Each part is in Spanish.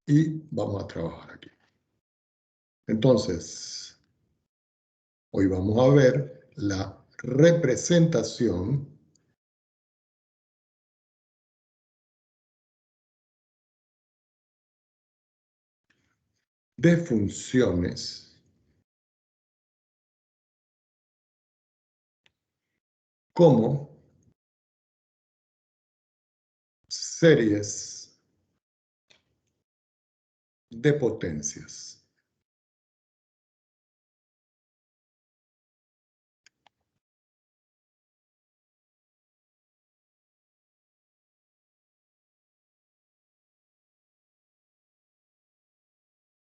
y vamos a trabajar aquí. Entonces, hoy vamos a ver la representación de funciones como series de potencias.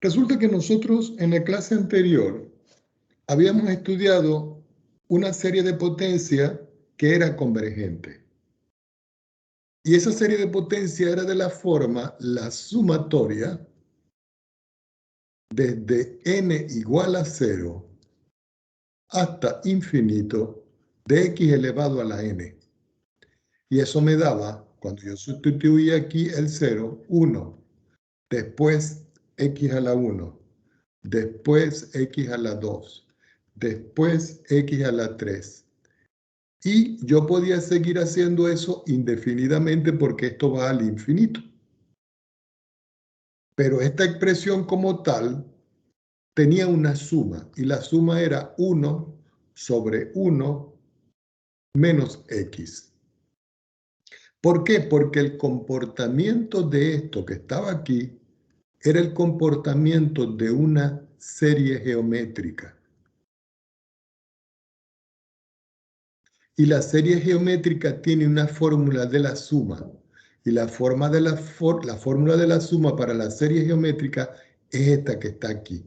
Resulta que nosotros en la clase anterior habíamos estudiado una serie de potencia que era convergente. Y esa serie de potencia era de la forma la sumatoria desde n igual a 0 hasta infinito de x elevado a la n. Y eso me daba, cuando yo sustituía aquí el 0, 1, después x a la 1, después x a la 2, después x a la 3. Y yo podía seguir haciendo eso indefinidamente porque esto va al infinito. Pero esta expresión como tal tenía una suma, y la suma era 1 sobre 1 menos x. ¿Por qué? Porque el comportamiento de esto que estaba aquí era el comportamiento de una serie geométrica. Y la serie geométrica tiene una fórmula de la suma. Y la fórmula de la suma para la serie geométrica es esta que está aquí.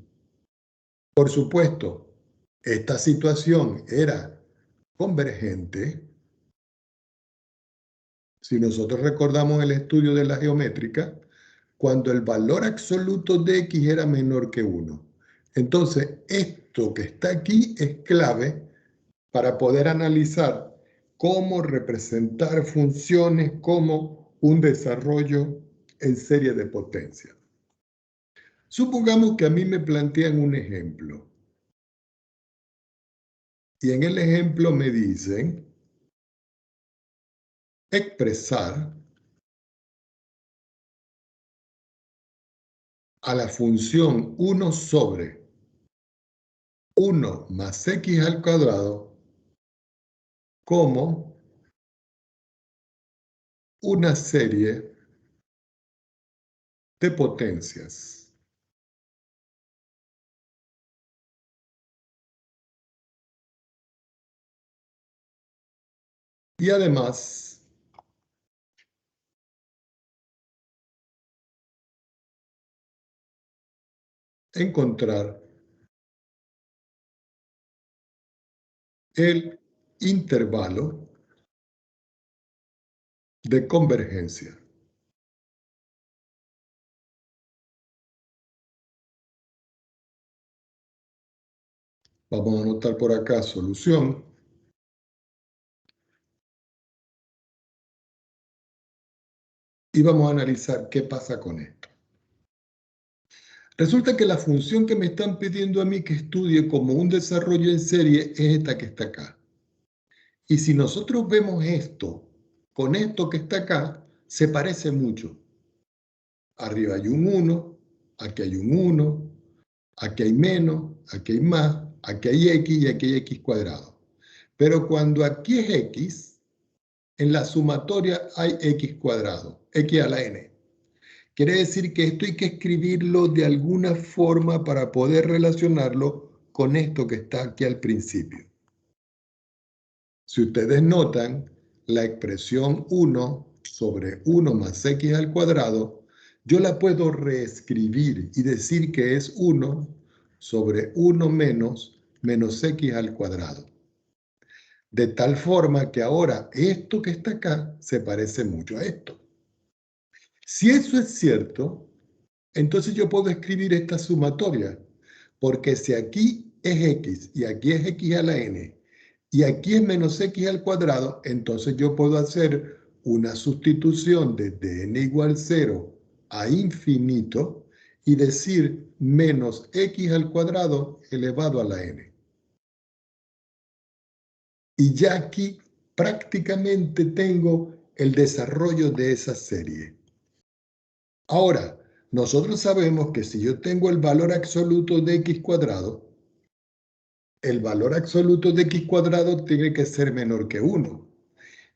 Por supuesto, esta situación era convergente. Si nosotros recordamos el estudio de la geométrica, cuando el valor absoluto de x era menor que 1. Entonces, esto que está aquí es clave para poder analizar cómo representar funciones como un desarrollo en serie de potencia. Supongamos que a mí me plantean un ejemplo. Y en el ejemplo me dicen expresar a la función 1 sobre 1 más x al cuadrado como una serie de potencias. Y además, encontrar el intervalo de convergencia. Vamos a anotar por acá solución. Y vamos a analizar qué pasa con esto. Resulta que la función que me están pidiendo a mí que estudie como un desarrollo en serie es esta que está acá. Y si nosotros vemos esto con esto que está acá, se parece mucho. Arriba hay un 1, aquí hay un 1, aquí hay menos, aquí hay más, aquí hay x y aquí hay x cuadrado. Pero cuando aquí es x, en la sumatoria hay x cuadrado, x a la n. Quiere decir que esto hay que escribirlo de alguna forma para poder relacionarlo con esto que está aquí al principio. Si ustedes notan, la expresión 1 sobre 1 más x al cuadrado, yo la puedo reescribir y decir que es 1 sobre 1 menos x al cuadrado. De tal forma que ahora esto que está acá se parece mucho a esto. Si eso es cierto, entonces yo puedo escribir esta sumatoria, porque si aquí es x y aquí es x a la n y aquí es menos x al cuadrado, entonces yo puedo hacer una sustitución desde n igual 0 a infinito y decir menos x al cuadrado elevado a la n. Y ya aquí prácticamente tengo el desarrollo de esa serie. Ahora, nosotros sabemos que si yo tengo el valor absoluto de x cuadrado, el valor absoluto de x cuadrado tiene que ser menor que 1.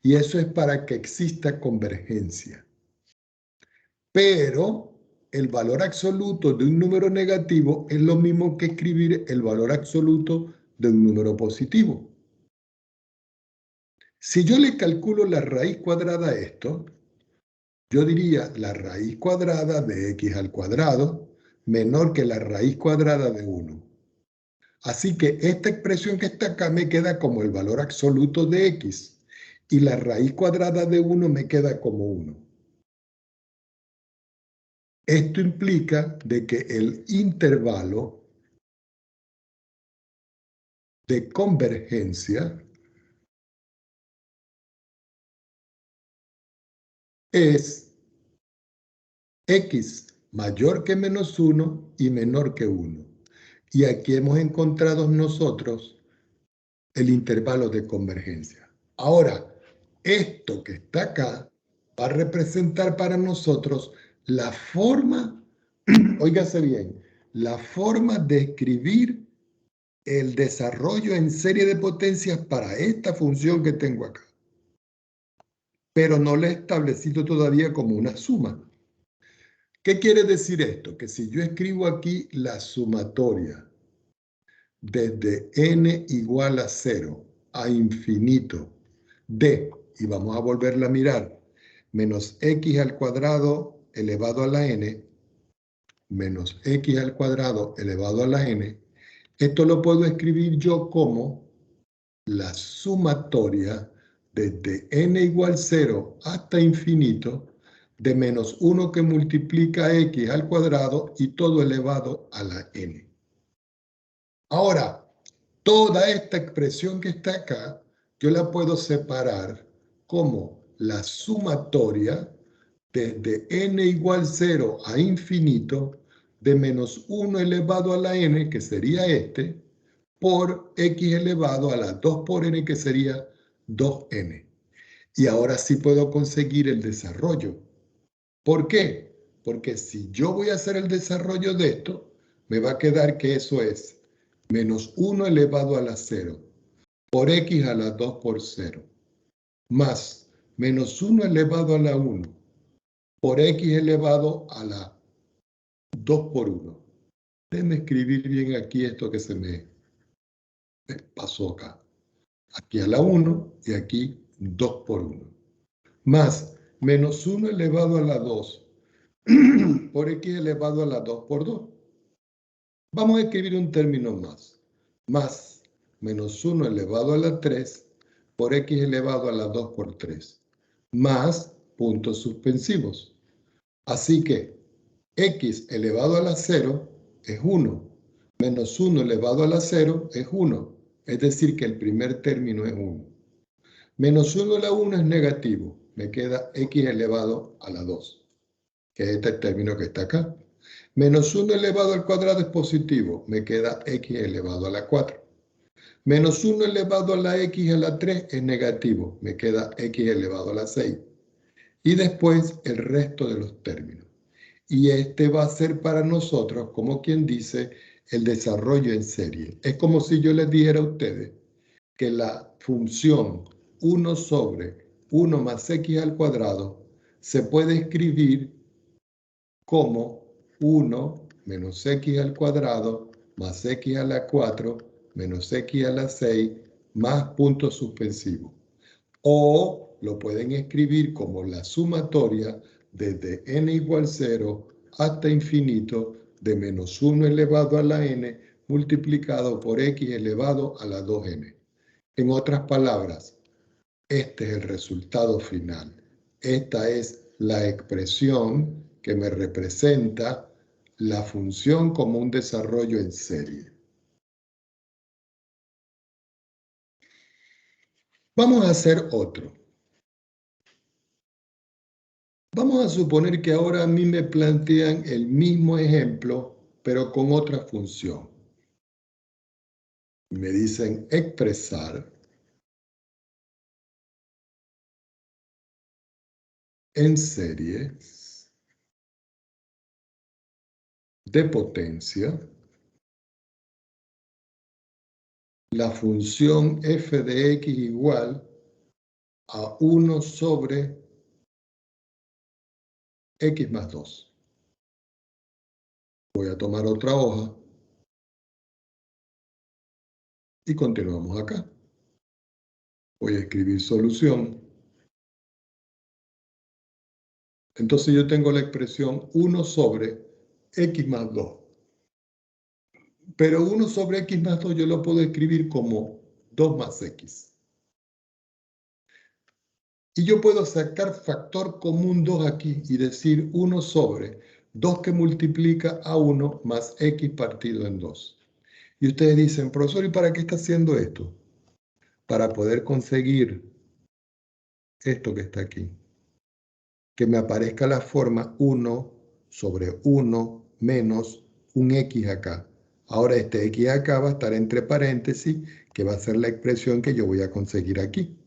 Y eso es para que exista convergencia. Pero el valor absoluto de un número negativo es lo mismo que escribir el valor absoluto de un número positivo. Si yo le calculo la raíz cuadrada a esto, yo diría la raíz cuadrada de x al cuadrado menor que la raíz cuadrada de 1. Así que esta expresión que está acá me queda como el valor absoluto de x y la raíz cuadrada de 1 me queda como 1. Esto implica de que el intervalo de convergencia es x mayor que menos 1 y menor que 1. Y aquí hemos encontrado nosotros el intervalo de convergencia. Ahora, esto que está acá va a representar para nosotros la forma, óigase bien, la forma de escribir el desarrollo en serie de potencias para esta función que tengo acá. Pero no la he establecido todavía como una suma. ¿Qué quiere decir esto? Que si yo escribo aquí la sumatoria desde n igual a 0 a infinito de, y vamos a volverla a mirar, menos x al cuadrado elevado a la n, menos x al cuadrado elevado a la n, esto lo puedo escribir yo como la sumatoria desde n igual 0 hasta infinito de menos 1 que multiplica x al cuadrado y todo elevado a la n. Ahora, toda esta expresión que está acá, yo la puedo separar como la sumatoria desde n igual 0 a infinito de menos 1 elevado a la n, que sería este, por x elevado a la 2 por n, que sería 2n. Y ahora sí puedo conseguir el desarrollo. ¿Por qué? Porque si yo voy a hacer el desarrollo de esto, me va a quedar que eso es menos 1 elevado a la 0 por x a la 2 por 0, más menos 1 elevado a la 1 por x elevado a la 2 por 1. Déjenme escribir bien aquí esto que se me pasó acá. Aquí a la 1 y aquí 2 por 1. Más menos 1 elevado a la 2 por x elevado a la 2 por 2. Vamos a escribir un término más. Más menos 1 elevado a la 3 por x elevado a la 2 por 3. Más puntos suspensivos. Así que x elevado a la 0 es 1. Menos 1 elevado a la 0 es 1. Es decir, que el primer término es 1. Menos 1 a la 1 es negativo. Me queda x elevado a la 2, que es este término que está acá. Menos 1 elevado al cuadrado es positivo. Me queda x elevado a la 4. Menos 1 elevado a la x a la 3 es negativo. Me queda x elevado a la 6. Y después el resto de los términos. Y este va a ser para nosotros, como quien dice, el desarrollo en serie. Es como si yo les dijera a ustedes que la función 1 sobre 1 más x al cuadrado se puede escribir como 1 menos x al cuadrado más x a la 4 menos x a la 6 más puntos suspensivos. O lo pueden escribir como la sumatoria desde n igual 0 hasta infinito de menos 1 elevado a la n multiplicado por x elevado a la 2n. En otras palabras, este es el resultado final. Esta es la expresión que me representa la función como un desarrollo en serie. Vamos a hacer otro. Vamos a suponer que ahora a mí me plantean el mismo ejemplo, pero con otra función. Me dicen expresar en serie de potencia la función f de x igual a 1 sobre x más 2. Voy a tomar otra hoja y continuamos acá. Voy a escribir solución. Entonces yo tengo la expresión 1 sobre x más 2. Pero 1 sobre x más 2 yo lo puedo escribir como 2 más x. Y yo puedo sacar factor común 2 aquí y decir 1 sobre 2 que multiplica a 1 más x partido en 2. Y ustedes dicen, profesor, ¿y para qué está haciendo esto? Para poder conseguir esto que está aquí. Que me aparezca la forma 1 sobre 1 menos un x acá. Ahora este x acá va a estar entre paréntesis, que va a ser la expresión que yo voy a conseguir aquí.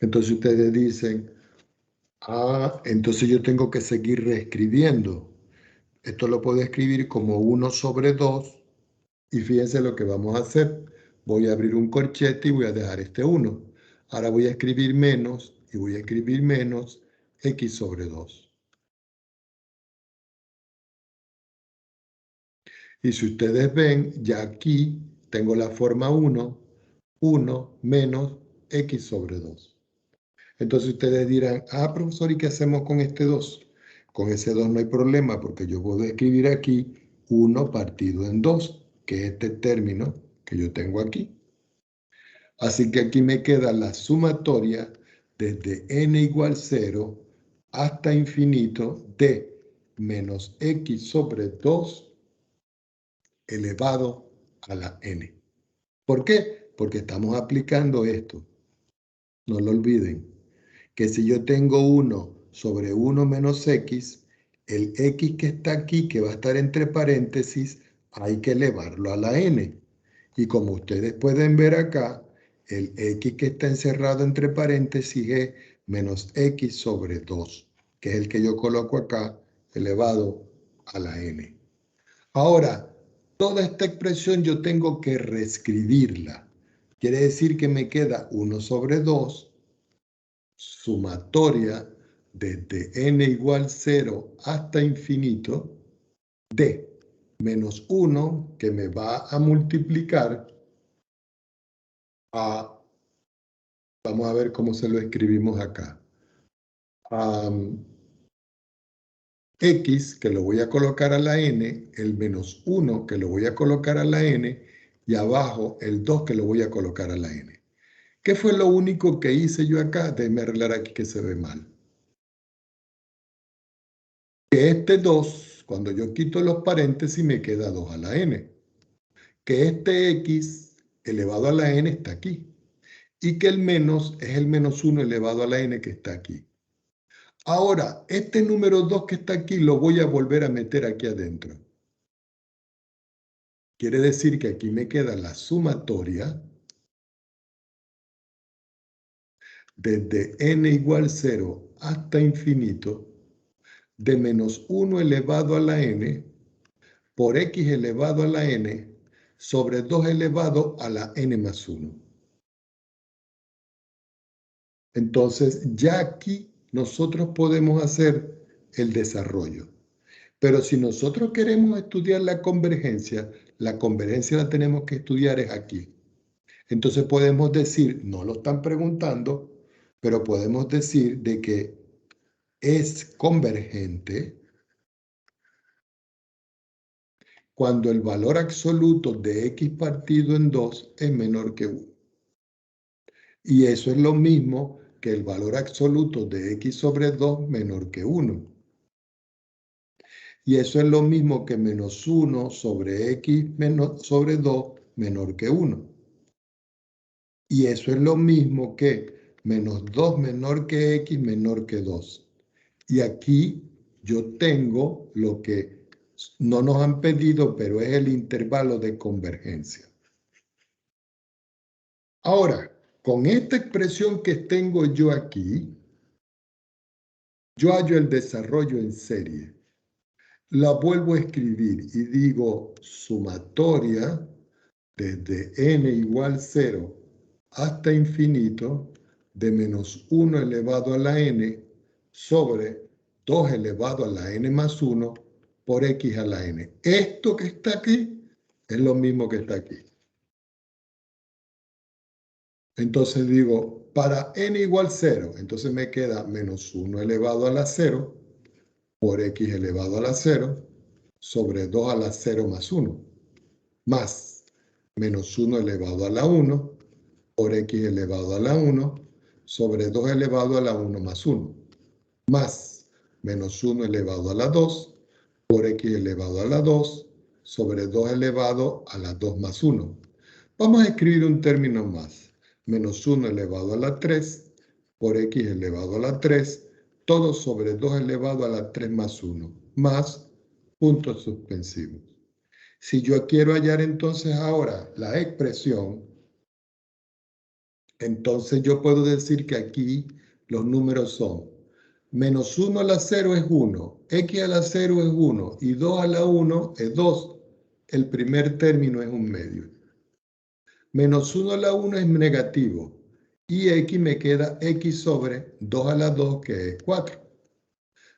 Entonces ustedes dicen, entonces yo tengo que seguir reescribiendo. Esto lo puedo escribir como 1 sobre 2 y fíjense lo que vamos a hacer. Voy a abrir un corchete y voy a dejar este 1. Ahora voy a escribir menos y voy a escribir menos x sobre 2. Y si ustedes ven, ya aquí tengo la forma 1, 1 menos x sobre 2. Entonces ustedes dirán, profesor, ¿y qué hacemos con este 2? Con ese 2 no hay problema porque yo puedo escribir aquí 1 partido en 2, que es este término que yo tengo aquí. Así que aquí me queda la sumatoria desde n igual 0 hasta infinito de menos x sobre 2 elevado a la n. ¿Por qué? Porque estamos aplicando esto. No lo olviden. Que si yo tengo 1 sobre 1 menos x, el x que está aquí, que va a estar entre paréntesis, hay que elevarlo a la n. Y como ustedes pueden ver acá, el x que está encerrado entre paréntesis es menos x sobre 2, que es el que yo coloco acá, elevado a la n. Ahora, toda esta expresión yo tengo que reescribirla. Quiere decir que me queda 1 sobre 2 sumatoria desde n igual 0 hasta infinito de menos 1 que me va a multiplicar a, vamos a ver cómo se lo escribimos acá, a x que lo voy a colocar a la n, el menos 1 que lo voy a colocar a la n y abajo el 2 que lo voy a colocar a la n. ¿Qué fue lo único que hice yo acá? Déjenme arreglar aquí que se ve mal. Que este 2, cuando yo quito los paréntesis, me queda 2 a la n. Que este x elevado a la n está aquí. Y que el menos es el menos 1 elevado a la n que está aquí. Ahora, este número 2 que está aquí lo voy a volver a meter aquí adentro. Quiere decir que aquí me queda la sumatoria desde n igual 0 hasta infinito de menos 1 elevado a la n por x elevado a la n sobre 2 elevado a la n más 1. Entonces, ya aquí nosotros podemos hacer el desarrollo. Pero si nosotros queremos estudiar la convergencia la tenemos que estudiar es aquí. Entonces podemos decir, no lo están preguntando, pero podemos decir de que es convergente cuando el valor absoluto de x partido en 2 es menor que 1. Y eso es lo mismo que el valor absoluto de x sobre 2 menor que 1. Y eso es lo mismo que menos 1 sobre x sobre 2 menor que 1. Y eso es lo mismo que menos 2 menor que x menor que 2. Y aquí yo tengo lo que no nos han pedido, pero es el intervalo de convergencia. Ahora, con esta expresión que tengo yo aquí, yo hallo el desarrollo en serie. La vuelvo a escribir y digo sumatoria desde n igual 0 hasta infinito de menos 1 elevado a la n sobre 2 elevado a la n más 1 por x a la n. Esto que está aquí es lo mismo que está aquí. Entonces digo, para n igual 0, entonces me queda menos 1 elevado a la 0 por x elevado a la 0 sobre 2 a la 0 más 1, más menos 1 elevado a la 1 por x elevado a la 1 sobre 2 elevado a la 1 más 1, más menos 1 elevado a la 2 por x elevado a la 2 sobre 2 elevado a la 2 más 1. Vamos a escribir un término más, menos 1 elevado a la 3 por x elevado a la 3, todo sobre 2 elevado a la 3 más 1, más puntos suspensivos. Si yo quiero hallar entonces ahora la expresión, entonces yo puedo decir que aquí los números son menos 1 a la 0 es 1, x a la 0 es 1 y 2 a la 1 es 2. El primer término es un medio. Menos 1 a la 1 es negativo y x me queda x sobre 2 a la 2 que es 4.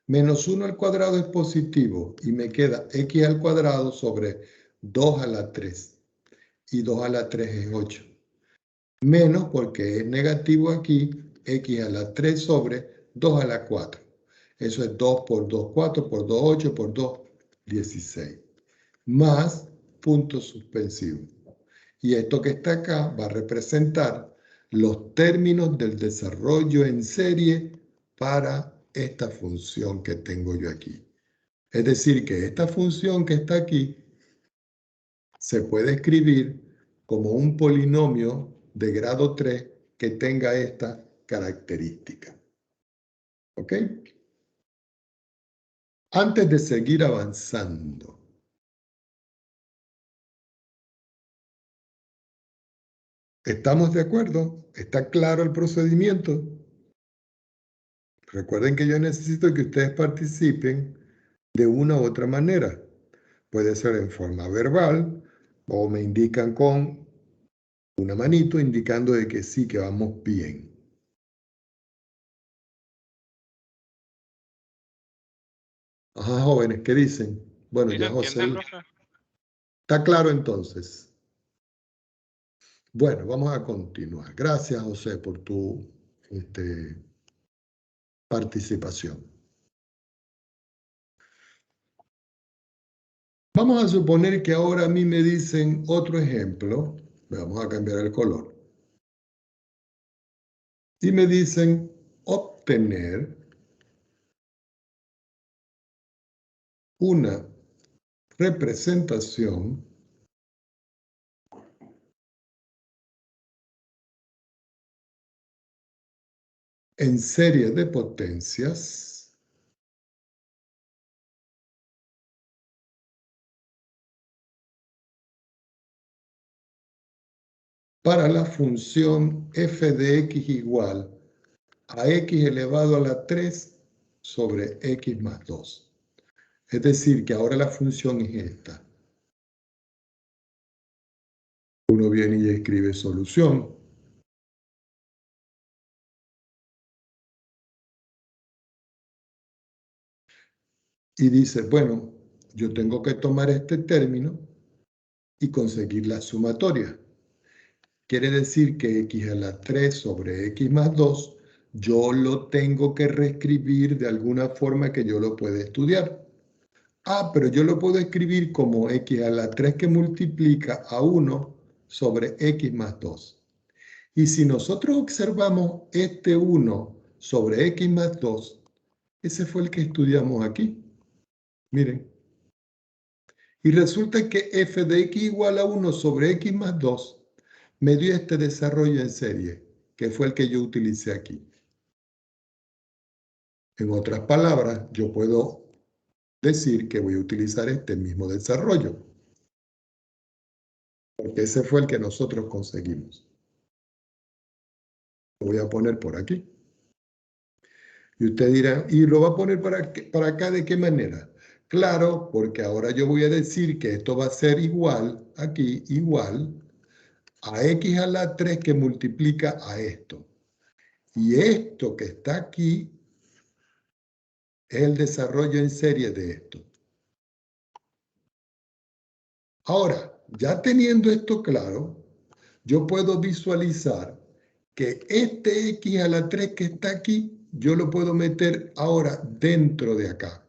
Menos 1 al cuadrado es positivo y me queda x al cuadrado sobre 2 a la 3 y 2 a la 3 es 8. Menos porque es negativo aquí, x a la 3 sobre 2 a la 4. Eso es 2 por 2, 4 por 2, 8 por 2, 16. Más puntos suspensivos. Y esto que está acá va a representar los términos del desarrollo en serie para esta función que tengo yo aquí. Es decir, que esta función que está aquí se puede escribir como un polinomio de grado 3 que tenga esta característica. ¿Ok? Antes de seguir avanzando, ¿estamos de acuerdo? ¿Está claro el procedimiento? Recuerden que yo necesito que ustedes participen de una u otra manera. Puede ser en forma verbal o me indican con una manito indicando de que sí, que vamos bien. Ajá, jóvenes, ¿qué dicen? Bueno, ¿Sí se ya entiende, José. profe? ¿Está claro entonces? Bueno, vamos a continuar. Gracias, José, por tu participación. Vamos a suponer que ahora a mí me dicen otro ejemplo. Vamos a cambiar el color. Y me dicen obtener una representación en serie de potencias para la función f de x igual a x elevado a la 3 sobre x más 2. Es decir, que ahora la función es esta. Uno viene y escribe solución. Y dice, bueno, yo tengo que tomar este término y conseguir la sumatoria. Quiere decir que x a la 3 sobre x más 2, yo lo tengo que reescribir de alguna forma que yo lo pueda estudiar. Ah, pero yo lo puedo escribir como x a la 3 que multiplica a 1 sobre x más 2. Y si nosotros observamos este 1 sobre x más 2, ese fue el que estudiamos aquí. Miren. Y resulta que f de x igual a 1 sobre x más 2 me dio este desarrollo en serie, que fue el que yo utilicé aquí. En otras palabras, yo puedo decir que voy a utilizar este mismo desarrollo, porque ese fue el que nosotros conseguimos. Lo voy a poner por aquí. Y usted dirá, ¿y lo va a poner para acá de qué manera? Claro, porque ahora yo voy a decir que esto va a ser igual, aquí, igual, a x a la 3 que multiplica a esto. Y esto que está aquí es el desarrollo en serie de esto. Ahora, ya teniendo esto claro, yo puedo visualizar que este x a la 3 que está aquí, yo lo puedo meter ahora dentro de acá.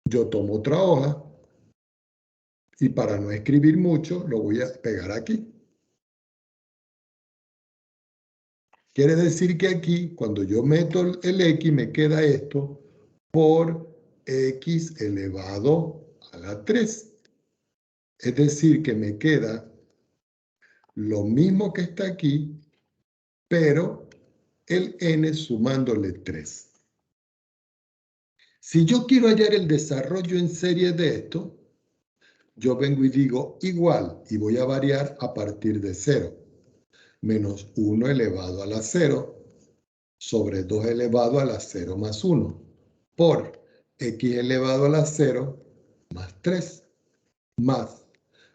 Yo tomo otra hoja y para no escribir mucho, lo voy a pegar aquí. Quiere decir que aquí, cuando yo meto el x, me queda esto por x elevado a la 3. Es decir, que me queda lo mismo que está aquí, pero el n sumándole 3. Si yo quiero hallar el desarrollo en serie de esto, yo vengo y digo igual, y voy a variar a partir de 0. Menos 1 elevado a la 0 sobre 2 elevado a la 0 más 1 por x elevado a la 0 más 3 más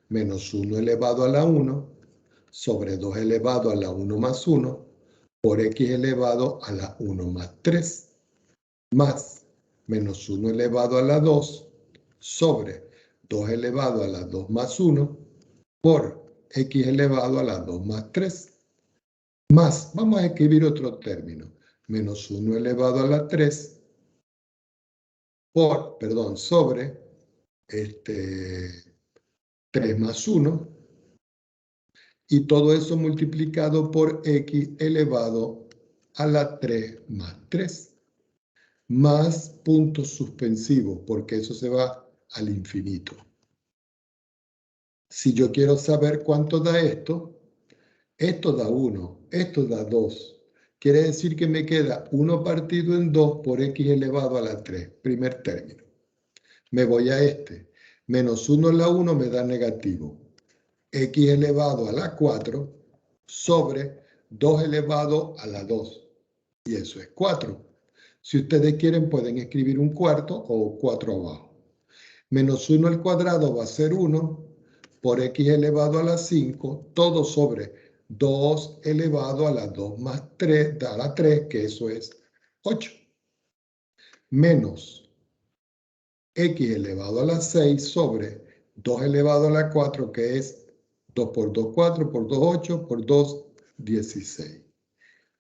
menos 1 elevado a la 1 sobre 2 elevado a la 1 más 1 por x elevado a la 1 más 3 más menos 1 elevado a la 2 sobre 2 elevado a la 2 más 1 por x elevado a la 2 más 3 más, vamos a escribir otro término, menos 1 elevado a la 3 sobre 3 más 1 y todo eso multiplicado por x elevado a la 3 más 3 más puntos suspensivos porque eso se va al infinito. Si yo quiero saber cuánto da esto da 1, esto da 2. Quiere decir que me queda 1 partido en 2 por x elevado a la 3, primer término. Me voy a este. Menos 1 a la 1 me da negativo. X elevado a la 4 sobre 2 elevado a la 2. Y eso es 4. Si ustedes quieren pueden escribir un cuarto o 4 abajo. Menos 1 al cuadrado va a ser 1 por x elevado a la 5, todo sobre 2 elevado a la 2 más 3, a la 3, que eso es 8. Menos x elevado a la 6 sobre 2 elevado a la 4, que es 2 por 2, 4, por 2, 8, por 2, 16.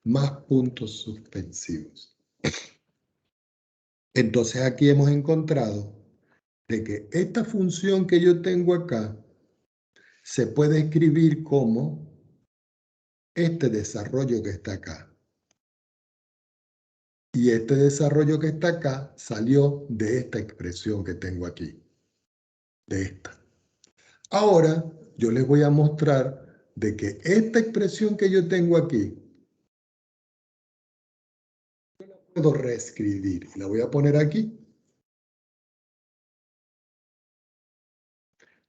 Más puntos suspensivos. Entonces aquí hemos encontrado de que esta función que yo tengo acá se puede escribir como este desarrollo que está acá. Y este desarrollo que está acá salió de esta expresión que tengo aquí. De esta. Ahora yo les voy a mostrar de que esta expresión que yo tengo aquí, yo la puedo reescribir. La voy a poner aquí.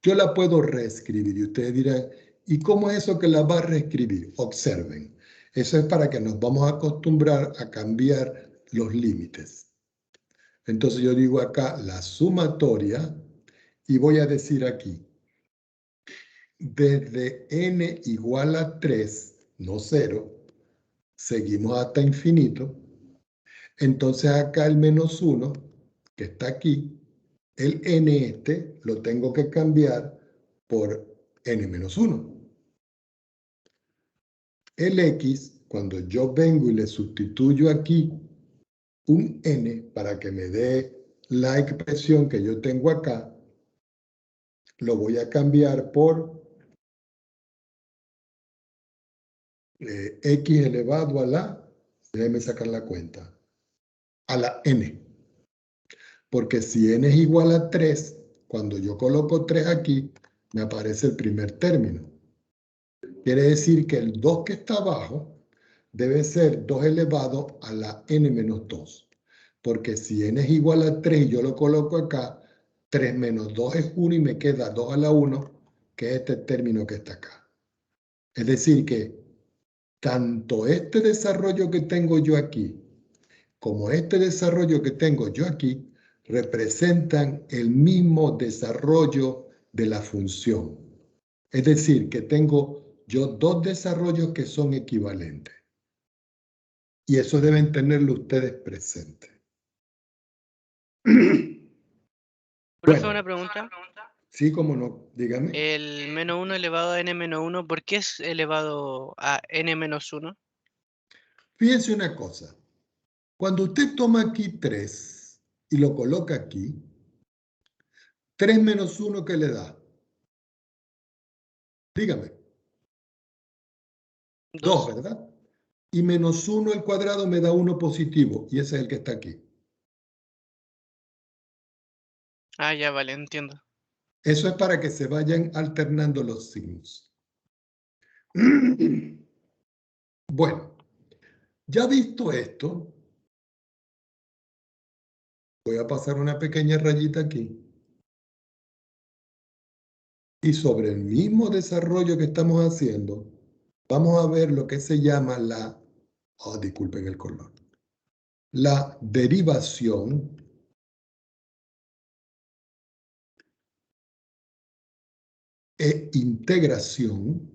Yo la puedo reescribir. Y ustedes dirán, ¿y cómo es eso que la va a reescribir? Observen. Eso es para que nos vamos a acostumbrar a cambiar los límites. Entonces yo digo acá la sumatoria y voy a decir aquí, desde n igual a 3, no 0, seguimos hasta infinito. Entonces acá el menos 1, que está aquí, el n este lo tengo que cambiar por n menos 1. El x, cuando yo vengo y le sustituyo aquí un n para que me dé la expresión que yo tengo acá, lo voy a cambiar por x elevado a la, déjenme sacar la cuenta, a la n. Porque si n es igual a 3, cuando yo coloco 3 aquí, me aparece el primer término. Quiere decir que el 2 que está abajo debe ser 2 elevado a la n menos 2. Porque si n es igual a 3 y yo lo coloco acá, 3 menos 2 es 1 y me queda 2 a la 1, que es este término que está acá. Es decir que tanto este desarrollo que tengo yo aquí, como este desarrollo que tengo yo aquí, representan el mismo desarrollo de la función. Es decir, que tengo yo dos desarrollos que son equivalentes. Y eso deben tenerlo ustedes presentes. Profe, una pregunta. Sí, cómo no, dígame. El menos 1 elevado a n menos 1, ¿por qué es elevado a n menos 1? Fíjense una cosa. Cuando usted toma aquí 3 y lo coloca aquí, 3 menos 1, ¿qué le da? Dígame. 2, ¿verdad? Y menos 1 al cuadrado me da 1 positivo, y ese es el que está aquí. Ah, ya, vale, entiendo. Eso es para que se vayan alternando los signos. Bueno, ya visto esto, voy a pasar una pequeña rayita aquí. Y sobre el mismo desarrollo que estamos haciendo, vamos a ver lo que se llama la, disculpen el color, la derivación e integración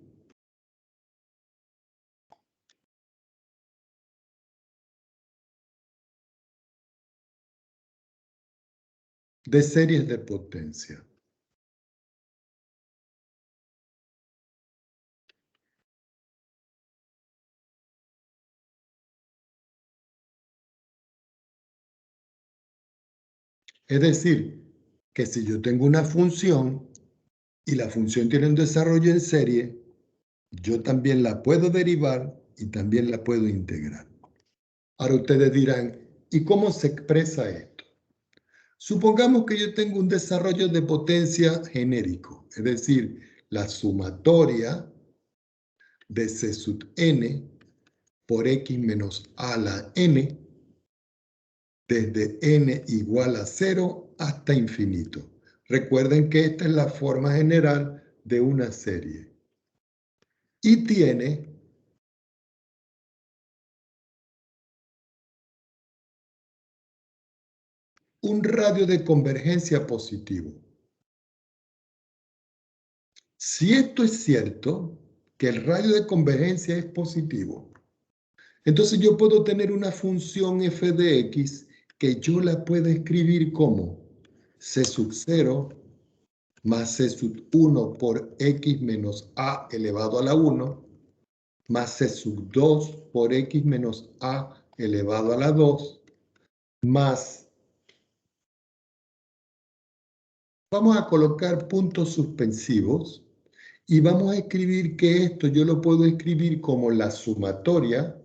de series de potencia. Es decir, que si yo tengo una función y la función tiene un desarrollo en serie, yo también la puedo derivar y también la puedo integrar. Ahora ustedes dirán, ¿y cómo se expresa esto? Supongamos que yo tengo un desarrollo de potencia genérico, es decir, la sumatoria de C sub n por x menos a la n, desde n igual a 0 hasta infinito. Recuerden que esta es la forma general de una serie. Y tiene un radio de convergencia positivo. Si esto es cierto, que el radio de convergencia es positivo, entonces yo puedo tener una función f de x que yo la puedo escribir como c sub 0 más c sub 1 por x menos a elevado a la 1 más c sub 2 por x menos a elevado a la 2 más, vamos a colocar puntos suspensivos y vamos a escribir que esto yo lo puedo escribir como la sumatoria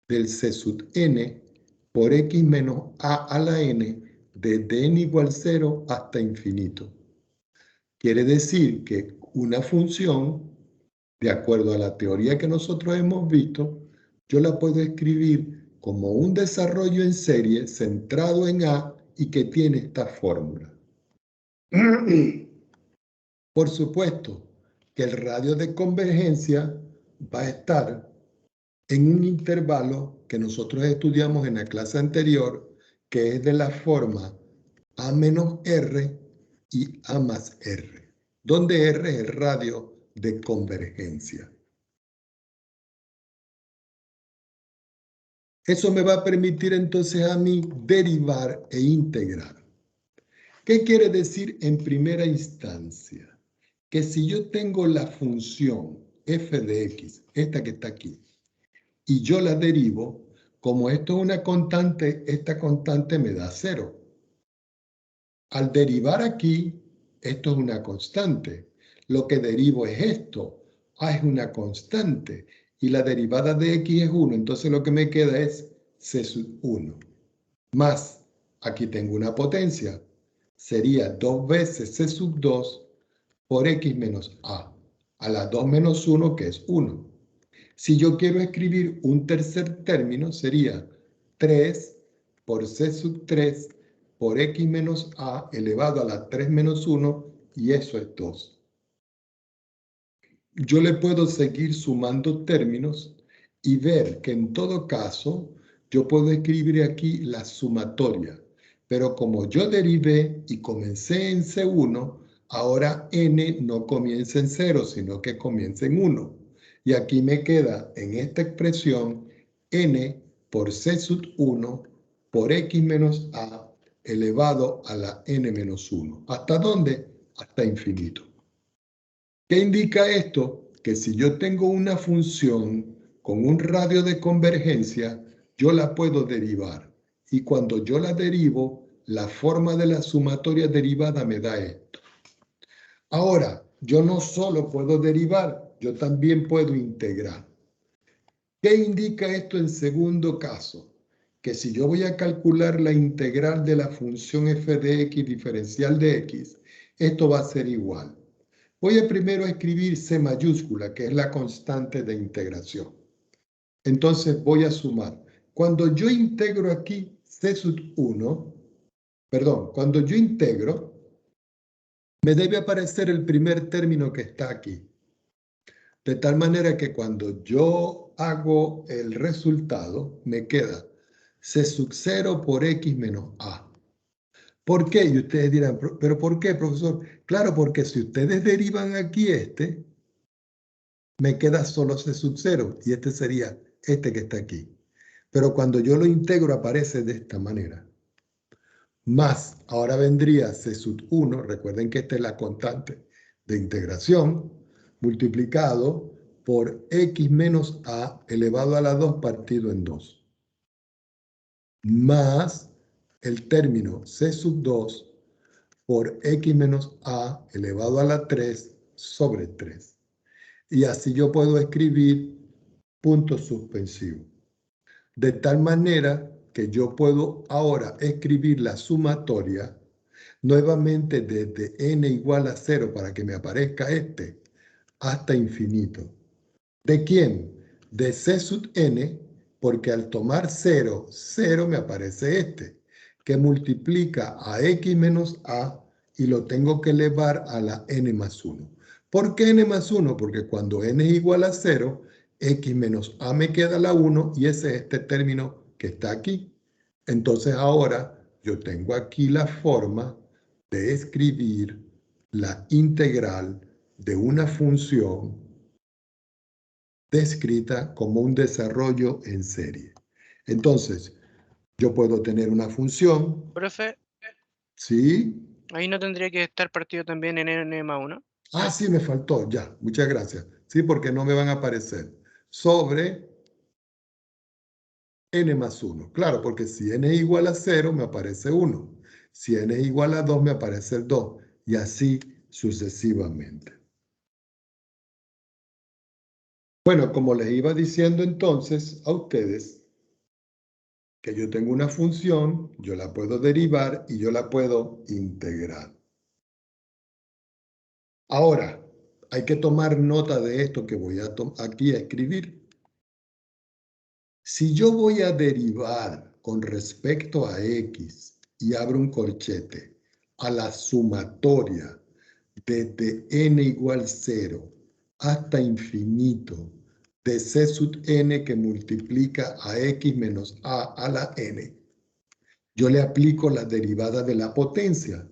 del c sub n por x menos a la n desde n igual 0 hasta infinito. Quiere decir que una función, de acuerdo a la teoría que nosotros hemos visto, yo la puedo escribir como un desarrollo en serie centrado en A y que tiene esta fórmula. Por supuesto que el radio de convergencia va a estar en un intervalo que nosotros estudiamos en la clase anterior, que es de la forma A menos R y A más R, donde R es el radio de convergencia. Eso me va a permitir entonces a mí derivar e integrar. ¿Qué quiere decir en primera instancia? Que si yo tengo la función f de x, esta que está aquí, y yo la derivo, como esto es una constante, esta constante me da 0. Al derivar aquí, esto es una constante. Lo que derivo es esto. A es una constante. Y la derivada de x es 1. Entonces lo que me queda es c sub 1. Más, aquí tengo una potencia. Sería 2 veces c sub 2 por x menos a. a la 2 menos 1, que es 1. Si yo quiero escribir un tercer término, sería 3 por c sub 3 por x menos a elevado a la 3 menos 1, y eso es 2. Yo le puedo seguir sumando términos y ver que en todo caso yo puedo escribir aquí la sumatoria. Pero como yo derivé y comencé en C1, ahora n no comienza en 0, sino que comienza en 1. Y aquí me queda en esta expresión n por c sub 1 por x menos a elevado a la n menos 1. ¿Hasta dónde? Hasta infinito. ¿Qué indica esto? Que si yo tengo una función con un radio de convergencia, yo la puedo derivar. Y cuando yo la derivo, la forma de la sumatoria derivada me da esto. Ahora, yo no solo puedo derivar, yo también puedo integrar. ¿Qué indica esto en segundo caso? Que si yo voy a calcular la integral de la función f de x diferencial de x, esto va a ser igual. Voy a primero escribir C mayúscula, que es la constante de integración. Entonces voy a sumar. Cuando yo integro aquí C sub 1, perdón, cuando yo integro, me debe aparecer el primer término que está aquí. De tal manera que cuando yo hago el resultado, me queda C sub 0 por X menos A. ¿Por qué? Y ustedes dirán, ¿pero por qué, profesor? Claro, porque si ustedes derivan aquí me queda solo C sub 0 y este sería este que está aquí. Pero cuando yo lo integro aparece de esta manera. Más, ahora vendría C sub 1, recuerden que esta es la constante de integración, multiplicado por x menos a elevado a la 2 partido en 2. Más el término C sub 2 por x menos a elevado a la 3 sobre 3. Y así yo puedo escribir punto suspensivo. De tal manera que yo puedo ahora escribir la sumatoria nuevamente desde n igual a 0 para que me aparezca este hasta infinito. ¿De quién? De c sub n, porque al tomar 0, 0 me aparece este, que multiplica a x menos a y lo tengo que elevar a la n más 1. ¿Por qué n más 1? Porque cuando n es igual a 0, x menos a me queda la 1 y ese es este término que está aquí. Entonces ahora yo tengo aquí la forma de escribir la integral de una función descrita como un desarrollo en serie. Entonces, yo puedo tener una función, Profe, ¿sí? ahí no tendría que estar partido también en n más 1. Ah, sí, me faltó, ya, muchas gracias. Sí, porque no me van a aparecer. Sobre n más 1. Claro, porque si n es igual a 0, me aparece 1. Si n es igual a 2, me aparece el 2. Y así sucesivamente. Bueno, como les iba diciendo entonces a ustedes, que yo tengo una función, yo la puedo derivar y yo la puedo integrar. Ahora, hay que tomar nota de esto que voy aquí a escribir. Si yo voy a derivar con respecto a x y abro un corchete a la sumatoria desde n igual 0 hasta infinito de c sub n que multiplica a x menos a la n, yo le aplico la derivada de la potencia,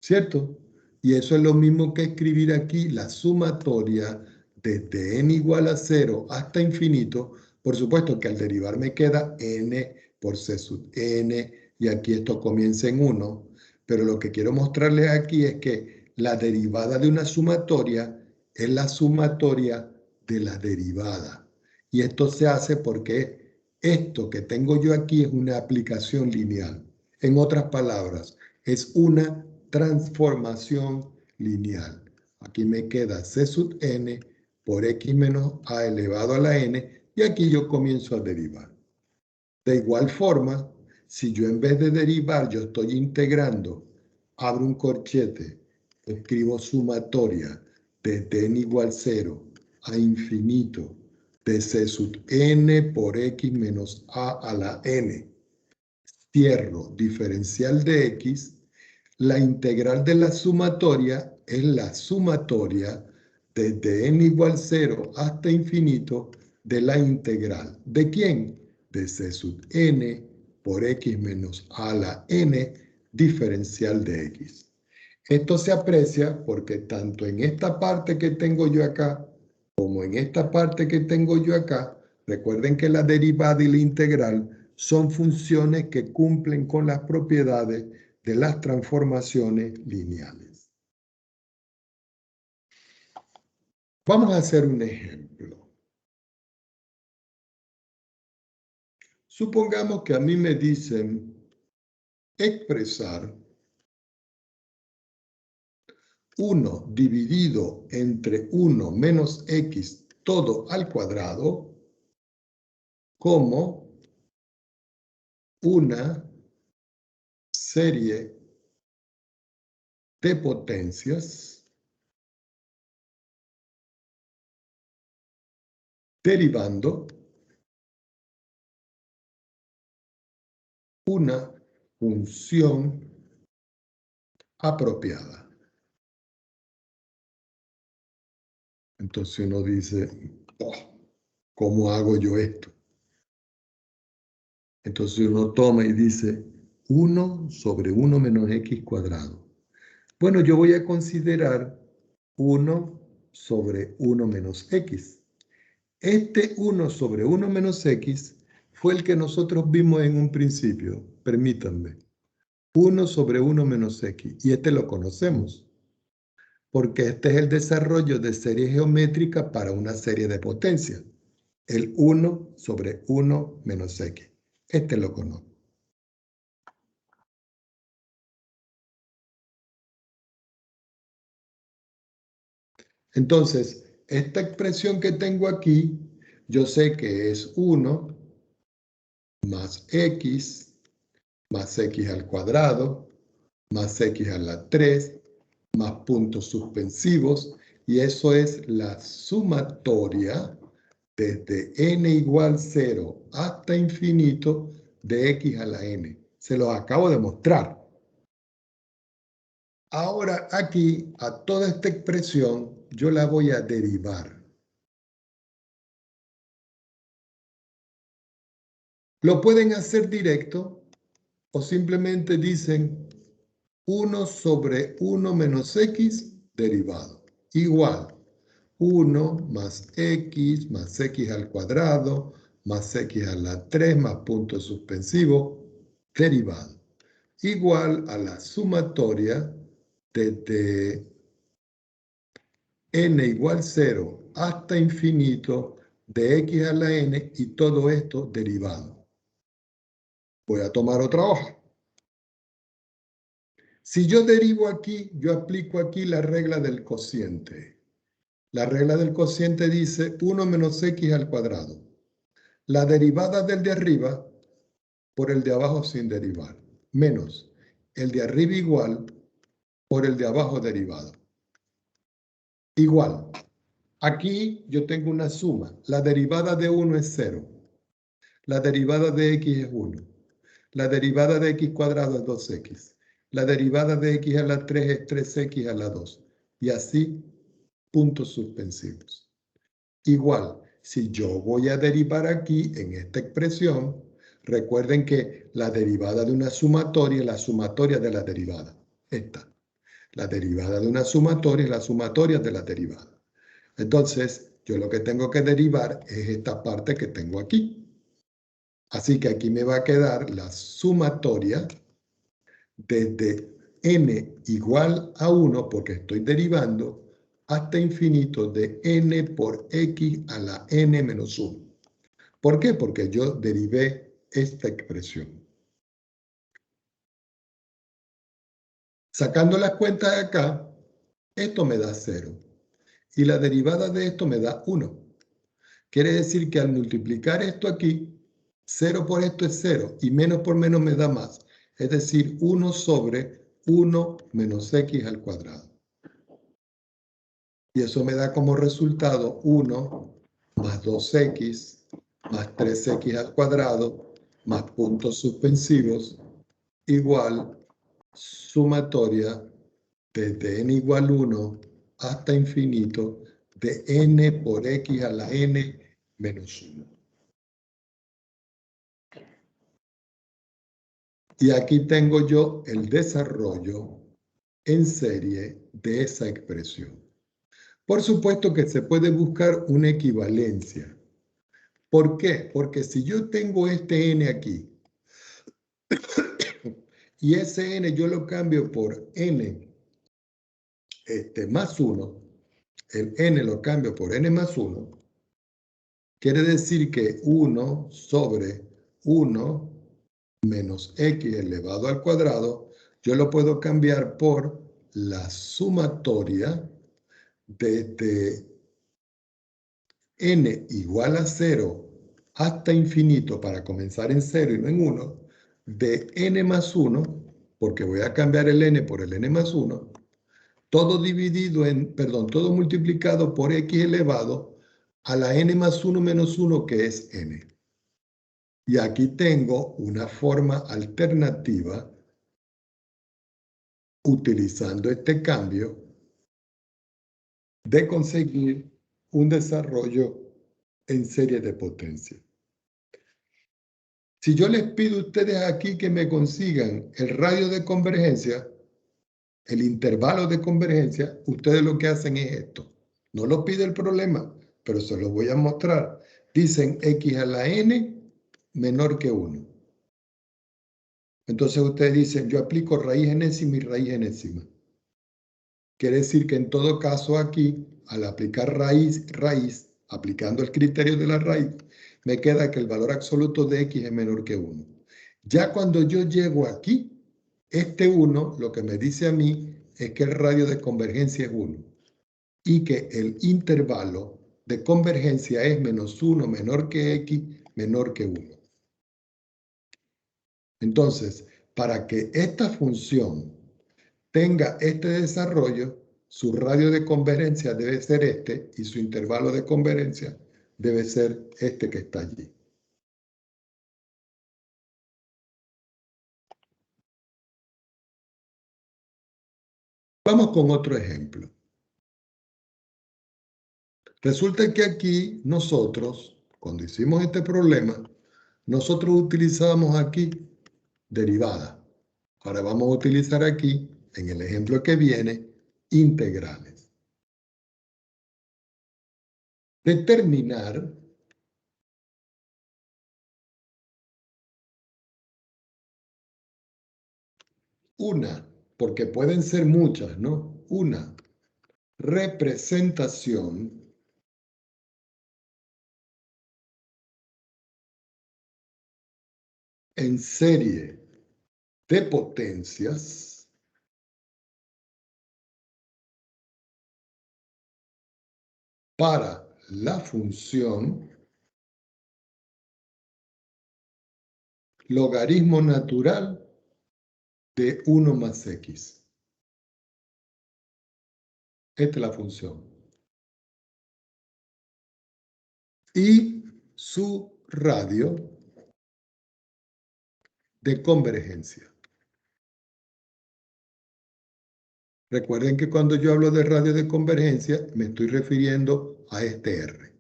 ¿cierto? Y eso es lo mismo que escribir aquí la sumatoria desde n igual a 0 hasta infinito. Por supuesto que al derivar me queda n por c sub n y aquí esto comienza en 1. Pero lo que quiero mostrarles aquí es que la derivada de una sumatoria es la sumatoria de la derivada. Y esto se hace porque esto que tengo yo aquí es una aplicación lineal. En otras palabras, es una transformación lineal. Aquí me queda c sub n por x menos a elevado a la n y aquí yo comienzo a derivar. De igual forma, si yo en vez de derivar yo estoy integrando, abro un corchete, escribo sumatoria desde n igual 0 a infinito de c sub n por x menos a la n, cierro diferencial de x, la integral de la sumatoria es la sumatoria desde n igual 0 hasta infinito de la integral. ¿De quién? De c sub n por x menos a la n diferencial de x. Esto se aprecia porque tanto en esta parte que tengo yo acá como en esta parte que tengo yo acá, recuerden que la derivada y la integral son funciones que cumplen con las propiedades de las transformaciones lineales. Vamos a hacer un ejemplo. Supongamos que a mí me dicen expresar 1 dividido entre 1 menos x todo al cuadrado como una serie de potencias derivando una función apropiada. Entonces uno dice, oh, ¿cómo hago yo esto? Entonces uno toma y dice 1 sobre 1 menos x cuadrado. Bueno, yo voy a considerar 1 sobre 1 menos x. Este 1 sobre 1 menos x fue el que nosotros vimos en un principio. Permítanme. 1 sobre 1 menos x. Y este lo conocemos. Porque este es el desarrollo de serie geométrica para una serie de potencias. El 1 sobre 1 menos x. Este lo conozco. Entonces, esta expresión que tengo aquí, yo sé que es 1 más x al cuadrado, más x a la 3, más puntos suspensivos, y eso es la sumatoria desde n igual 0 hasta infinito de x a la n. Se los acabo de mostrar. Ahora aquí, a toda esta expresión, yo la voy a derivar. Lo pueden hacer directo o simplemente dicen 1 sobre 1 menos x derivado. Igual 1 más x al cuadrado más x a la 3 más punto suspensivo derivado. Igual a la sumatoria desde n igual 0 hasta infinito de x a la n y todo esto derivado. Voy a tomar otra hoja. Si yo derivo aquí, yo aplico aquí la regla del cociente. La regla del cociente dice 1 menos x al cuadrado. La derivada del de arriba por el de abajo sin derivar, menos el de arriba igual por el de abajo derivado. Igual. Aquí yo tengo una suma. La derivada de 1 es 0. La derivada de x es 1. La derivada de x cuadrado es 2x. La derivada de x a la 3 es 3x a la 2. Y así, puntos suspensivos. Igual, si yo voy a derivar aquí en esta expresión, recuerden que la derivada de una sumatoria es la sumatoria de la derivada. Esta. La derivada de una sumatoria es la sumatoria de la derivada. Entonces, yo lo que tengo que derivar es esta parte que tengo aquí. Así que aquí me va a quedar la sumatoria desde n igual a 1, porque estoy derivando, hasta infinito de n por x a la n menos 1. ¿Por qué? Porque yo derivé esta expresión. Sacando las cuentas de acá, esto me da 0. Y la derivada de esto me da 1. Quiere decir que al multiplicar esto aquí, 0 por esto es 0 y menos por menos me da más. Es decir, 1 sobre 1 menos x al cuadrado. Y eso me da como resultado 1 más 2x más 3x al cuadrado más puntos suspensivos igual sumatoria desde n igual 1 hasta infinito de n por x a la n menos 1. Y aquí tengo yo el desarrollo en serie de esa expresión. Por supuesto que se puede buscar una equivalencia. ¿Por qué? Porque si yo tengo este n aquí y ese n yo lo cambio por n más 1, el n lo cambio por n más 1, quiere decir que 1 sobre 1 menos x elevado al cuadrado, yo lo puedo cambiar por la sumatoria desde n igual a 0 hasta infinito, para comenzar en 0 y no en 1, de n más 1, porque voy a cambiar el n por el n más 1, todo dividido en, perdón, todo multiplicado por x elevado a la n más 1 menos 1, que es n. Y aquí tengo una forma alternativa utilizando este cambio de conseguir un desarrollo en serie de potencia. Si yo les pido a ustedes aquí que me consigan el radio de convergencia, el intervalo de convergencia, ustedes lo que hacen es esto. No lo pide el problema, pero se lo voy a mostrar. Dicen x a la n menor que 1. Entonces ustedes dicen, yo aplico raíz enésima y raíz enésima. Quiere decir que en todo caso aquí, al aplicar raíz, aplicando el criterio de la raíz, me queda que el valor absoluto de x es menor que 1. Ya cuando yo llego aquí, este 1 lo que me dice a mí es que el radio de convergencia es 1 y que el intervalo de convergencia es menos 1 menor que x menor que 1. Entonces, para que esta función tenga este desarrollo, su radio de convergencia debe ser este y su intervalo de convergencia debe ser este que está allí. Vamos con otro ejemplo. Resulta que aquí nosotros, cuando hicimos este problema, nosotros utilizábamos aquí derivada. Ahora vamos a utilizar aquí, en el ejemplo que viene, integrales. Determinar una, porque pueden ser muchas, ¿no? Una representación en serie de potencias para la función logaritmo natural de 1 más x. Esta es la función. Y su radio de convergencia. Recuerden que cuando yo hablo de radio de convergencia, me estoy refiriendo a este R.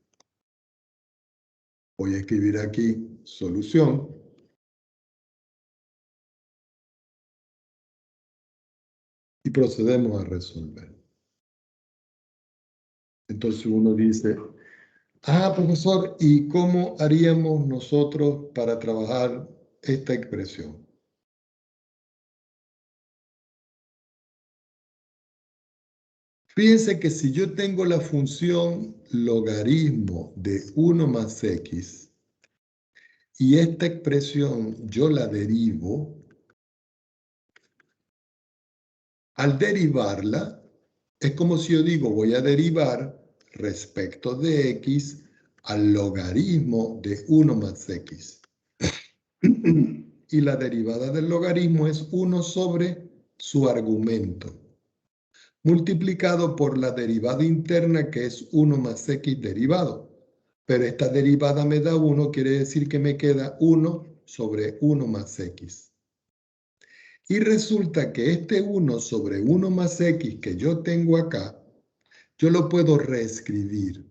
Voy a escribir aquí solución. Y procedemos a resolver. Entonces uno dice, profesor, ¿y cómo haríamos nosotros para trabajar esta expresión? Fíjense que si yo tengo la función logaritmo de 1 más x y esta expresión yo la derivo, al derivarla, es como si yo digo, voy a derivar respecto de x al logaritmo de 1 más x. Y la derivada del logaritmo es 1 sobre su argumento. multiplicado por la derivada interna, que es 1 más x derivado. Pero esta derivada me da 1, quiere decir que me queda 1 sobre 1 más x. Y resulta que este 1 sobre 1 más x que yo tengo acá, yo lo puedo reescribir.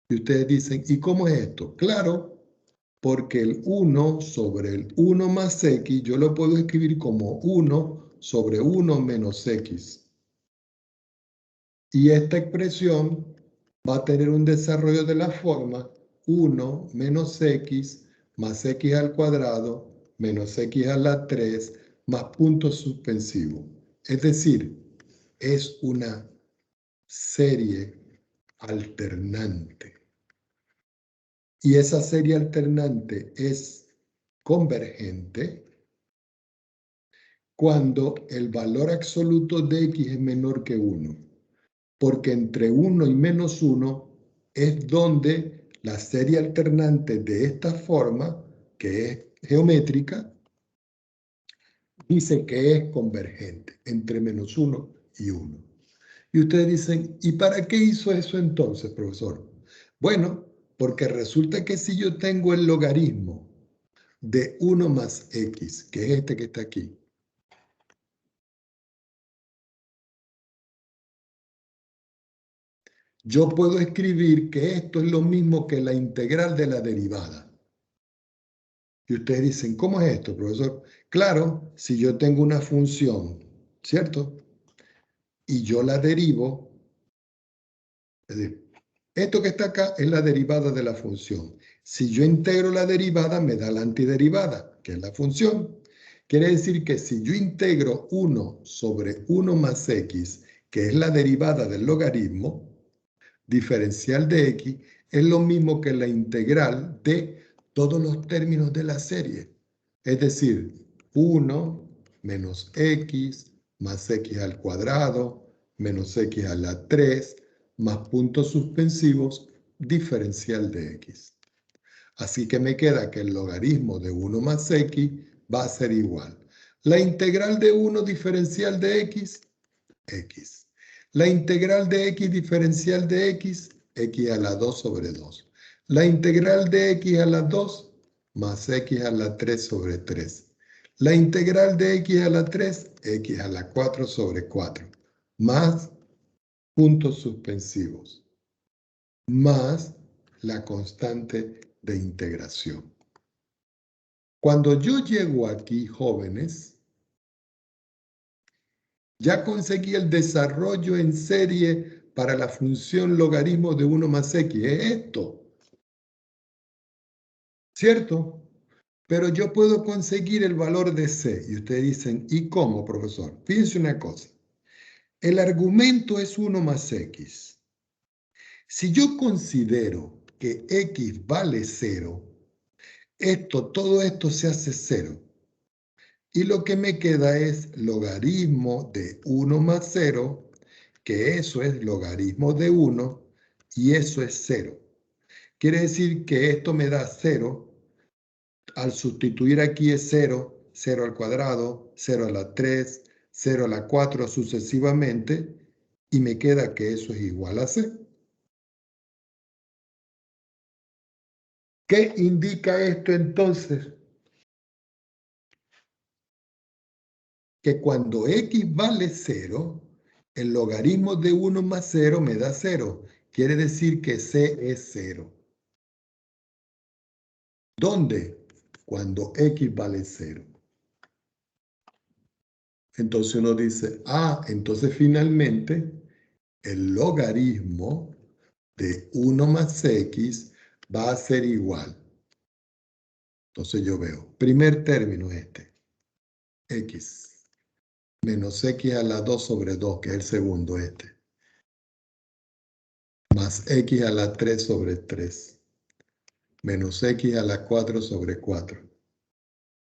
Y ustedes dicen, ¿y cómo es esto? Claro, porque el 1 sobre el 1 más x, yo lo puedo escribir como 1 sobre 1 menos x. Y esta expresión va a tener un desarrollo de la forma 1 menos x más x al cuadrado menos x a la 3 más punto suspensivo. Es decir, es una serie alternante. Y esa serie alternante es convergente cuando el valor absoluto de x es menor que 1. Porque entre 1 y menos 1 es donde la serie alternante de esta forma, que es geométrica, dice que es convergente entre menos 1 y 1. Y ustedes dicen, ¿y para qué hizo eso entonces, profesor? Bueno, porque resulta que si yo tengo el logaritmo de 1 más x, que es este que está aquí, yo puedo escribir que esto es lo mismo que la integral de la derivada. Y ustedes dicen, ¿cómo es esto, profesor? Claro, si yo tengo una función, ¿cierto? Y yo la derivo, es decir, esto que está acá es la derivada de la función. Si yo integro la derivada, me da la antiderivada, que es la función. Quiere decir que si yo integro 1 sobre 1 más x, que es la derivada del logaritmo diferencial de x, es lo mismo que la integral de todos los términos de la serie. Es decir, 1 menos x más x al cuadrado menos x a la 3 más puntos suspensivos diferencial de x. Así que me queda que el logaritmo de 1 más x va a ser igual. La integral de 1 diferencial de x, x. La integral de x diferencial de x, x a la 2 sobre 2. La integral de x a la 2 más x a la 3 sobre 3. La integral de x a la 3, x a la 4 sobre 4. Más puntos suspensivos. Más la constante de integración. Cuando yo llego aquí, jóvenes, ya conseguí el desarrollo en serie para la función logaritmo de 1 más x. Es esto. ¿Cierto? Pero yo puedo conseguir el valor de c. Y ustedes dicen, ¿y cómo, profesor? Fíjense una cosa. El argumento es 1 más x. Si yo considero que x vale 0, todo esto se hace 0. Y lo que me queda es logaritmo de 1 más 0, que eso es logaritmo de 1, y eso es 0. Quiere decir que esto me da 0. Al sustituir aquí es 0, 0 al cuadrado, 0 a la 3, 0 a la 4 sucesivamente, y me queda que eso es igual a c. ¿Qué indica esto entonces? Que cuando x vale 0, el logaritmo de 1 más 0 me da 0. Quiere decir que c es 0. ¿Dónde? Cuando x vale 0. Entonces uno dice, entonces finalmente el logaritmo de 1 más x va a ser igual. Entonces yo veo, primer término x, menos x a la 2 sobre 2, que es el segundo más x a la 3 sobre 3, menos x a la 4 sobre 4,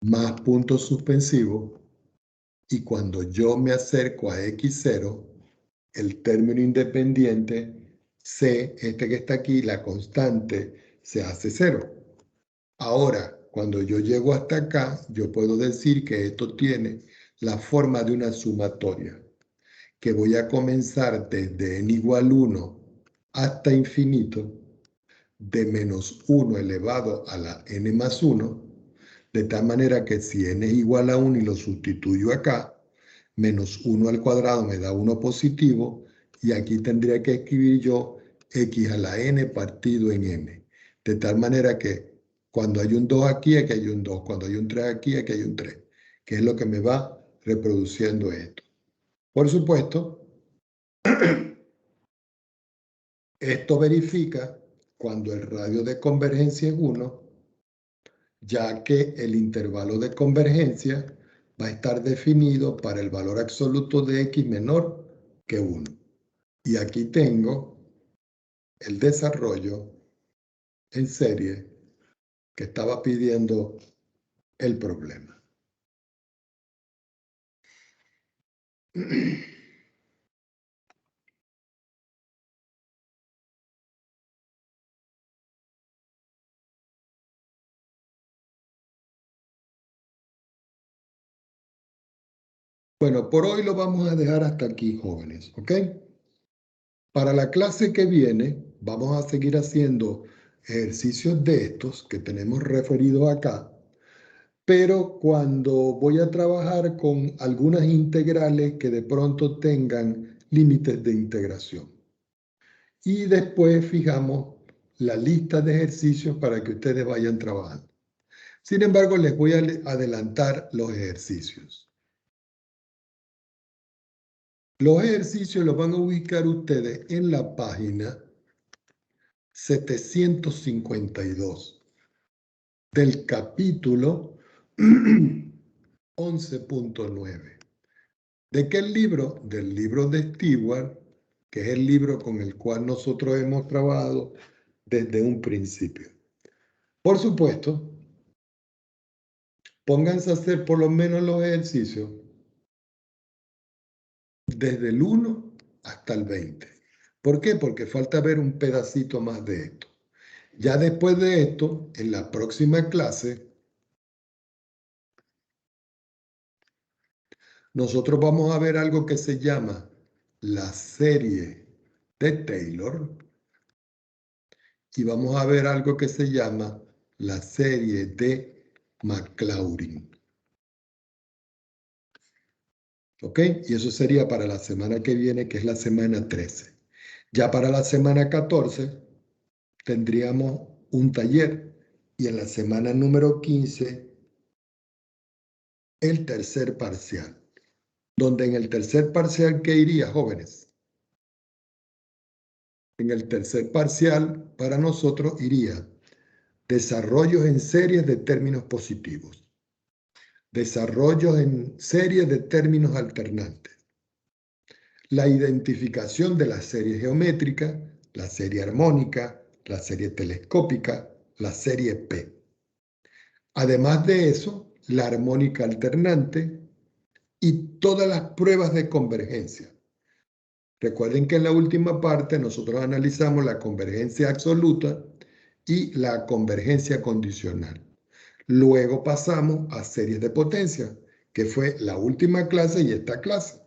más punto suspensivo, y cuando yo me acerco a x0, el término independiente, c, que está aquí, la constante, se hace 0. Ahora, cuando yo llego hasta acá, yo puedo decir que esto tiene la forma de una sumatoria. que voy a comenzar desde n igual 1 hasta infinito, de menos 1 elevado a la n más 1, de tal manera que si n es igual a 1 y lo sustituyo acá, menos 1 al cuadrado me da 1 positivo, y aquí tendría que escribir yo x a la n partido en m. De tal manera que cuando hay un 2 aquí, aquí hay un 2. Cuando hay un 3 aquí, aquí hay un 3. Que es lo que me va reproduciendo esto. Por supuesto, esto verifica cuando el radio de convergencia es 1, ya que el intervalo de convergencia va a estar definido para el valor absoluto de x menor que 1. Y aquí tengo el desarrollo en serie que estaba pidiendo el problema. Bueno, por hoy lo vamos a dejar hasta aquí, jóvenes, ¿ok? Para la clase que viene, vamos a seguir haciendo ejercicios de estos que tenemos referidos acá, pero cuando voy a trabajar con algunas integrales que de pronto tengan límites de integración. Y después fijamos la lista de ejercicios para que ustedes vayan trabajando. Sin embargo, les voy a adelantar los ejercicios. Los ejercicios los van a ubicar ustedes en la página 752 del capítulo 11.9. ¿De qué libro? Del libro de Stewart, que es el libro con el cual nosotros hemos trabajado desde un principio. Por supuesto, pónganse a hacer por lo menos los ejercicios desde el 1 hasta el 20. ¿Por qué? Porque falta ver un pedacito más de esto. Ya después de esto, en la próxima clase, nosotros vamos a ver algo que se llama la serie de Taylor y vamos a ver algo que se llama la serie de Maclaurin. ¿Ok? Y eso sería para la semana que viene, que es la semana 13. Ya para la semana 14 tendríamos un taller y en la semana número 15 el tercer parcial. Donde en el tercer parcial, ¿qué iría, jóvenes? En el tercer parcial, para nosotros, iría desarrollos en series de términos positivos, desarrollos en series de términos alternantes, la identificación de la serie geométrica, la serie armónica, la serie telescópica, la serie P. Además de eso, la armónica alternante y todas las pruebas de convergencia. Recuerden que en la última parte nosotros analizamos la convergencia absoluta y la convergencia condicional. Luego pasamos a series de potencia, que fue la última clase y esta clase,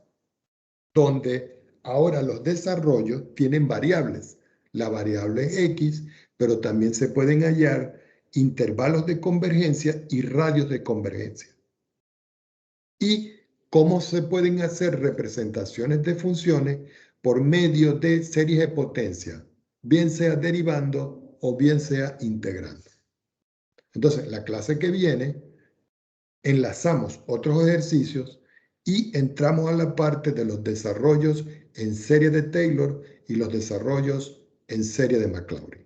donde ahora los desarrollos tienen variables. La variable es X, pero también se pueden hallar intervalos de convergencia y radios de convergencia. Y cómo se pueden hacer representaciones de funciones por medio de series de potencia, bien sea derivando o bien sea integrando. Entonces, la clase que viene, enlazamos otros ejercicios y entramos a la parte de los desarrollos en serie de Taylor y los desarrollos en serie de Maclaurin.